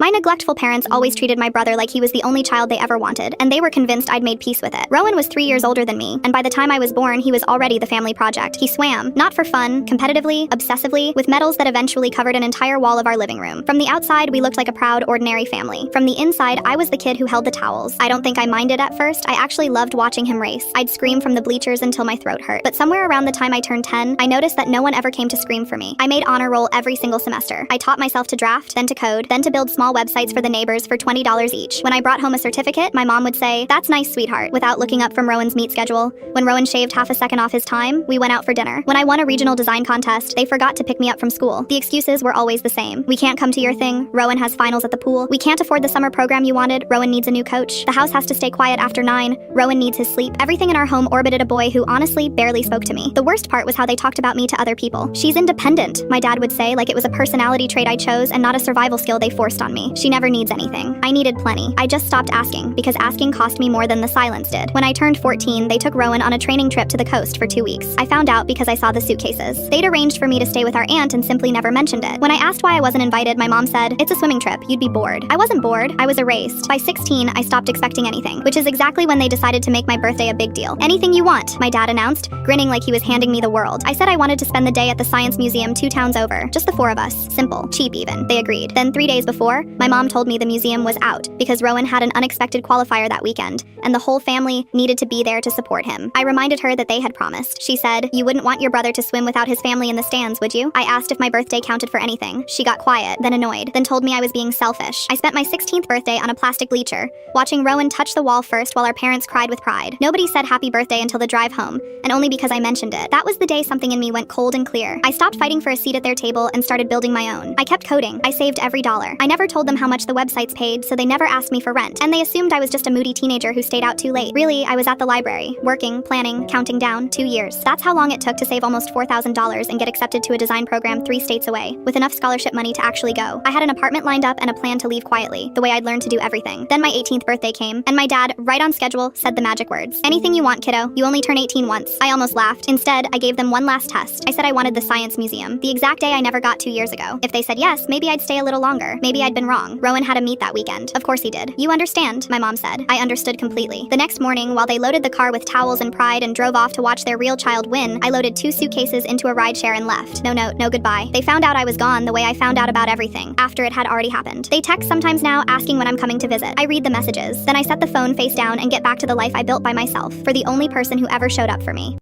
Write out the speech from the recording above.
My neglectful parents always treated my brother like he was the only child they ever wanted, and they were convinced I'd made peace with it. Rowan was 3 years older than me, and by the time I was born, he was already the family project. He swam, not for fun, competitively, obsessively, with medals that eventually covered an entire wall of our living room. From the outside, we looked like a proud, ordinary family. From the inside, I was the kid who held the towels. I don't think I minded at first. I actually loved watching him race. I'd scream from the bleachers until my throat hurt. But somewhere around the time I turned 10, I noticed that no one ever came to scream for me. I made honor roll every single semester. I taught myself to draft, then to code, then to build small websites for the neighbors for $20 each. When I brought home a certificate, my mom would say, "That's nice, sweetheart," without looking up from Rowan's meet schedule. When Rowan shaved half a second off his time, we went out for dinner. When I won a regional design contest, they forgot to pick me up from school. The excuses were always the same. "We can't come to your thing. Rowan has finals at the pool. We can't afford the summer program you wanted. Rowan needs a new coach. The house has to stay quiet after 9. Rowan needs his sleep." Everything in our home orbited a boy who honestly barely spoke to me. The worst part was how they talked about me to other people. "She's independent," my dad would say, like it was a personality trait I chose and not a survival skill they forced on me. "She never needs anything." I needed plenty. I just stopped asking, because asking cost me more than the silence did. When I turned 14, they took Rowan on a training trip to the coast for 2 weeks. I found out because I saw the suitcases. They'd arranged for me to stay with our aunt and simply never mentioned it. When I asked why I wasn't invited, my mom said, "It's a swimming trip. You'd be bored." I wasn't bored. I was erased. By 16, I stopped expecting anything, which is exactly when they decided to make my birthday a big deal. "Anything you want," my dad announced, grinning like he was handing me the world. I said I wanted to spend the day at the Science Museum 2 towns over. Just the 4 of us. Simple. Cheap even. They agreed. Then 3 days before, my mom told me the museum was out because Rowan had an unexpected qualifier that weekend, and the whole family needed to be there to support him. I reminded her that they had promised. She said, "You wouldn't want your brother to swim without his family in the stands, would you?" I asked if my birthday counted for anything. She got quiet, then annoyed, then told me I was being selfish. I spent my 16th birthday on a plastic bleacher, watching Rowan touch the wall first while our parents cried with pride. Nobody said happy birthday until the drive home, and only because I mentioned it. That was the day something in me went cold and clear. I stopped fighting for a seat at their table and started building my own. I kept coding. I saved every dollar. I never told them how much the websites paid, so they never asked me for rent. And they assumed I was just a moody teenager who stayed out too late. Really, I was at the library, working, planning, counting down, 2 years. That's how long it took to save almost $4,000 and get accepted to a design program 3 states away, with enough scholarship money to actually go. I had an apartment lined up and a plan to leave quietly, the way I'd learned to do everything. Then my 18th birthday came, and my dad, right on schedule, said the magic words. "Anything you want, kiddo. You only turn 18 once." I almost laughed. Instead, I gave them one last test. I said I wanted the Science Museum, the exact day I never got 2 years ago. If they said yes, maybe I'd stay a little longer. Maybe I'd been wrong. Rowan had a meet that weekend. Of course he did. "You understand," my mom said. I understood completely. The next morning, while they loaded the car with towels and pride and drove off to watch their real child win, I loaded 2 suitcases into a rideshare and left. No note, no goodbye. They found out I was gone the way I found out about everything, after it had already happened. They text sometimes now, asking when I'm coming to visit. I read the messages. Then I set the phone face down and get back to the life I built by myself, for the only person who ever showed up for me.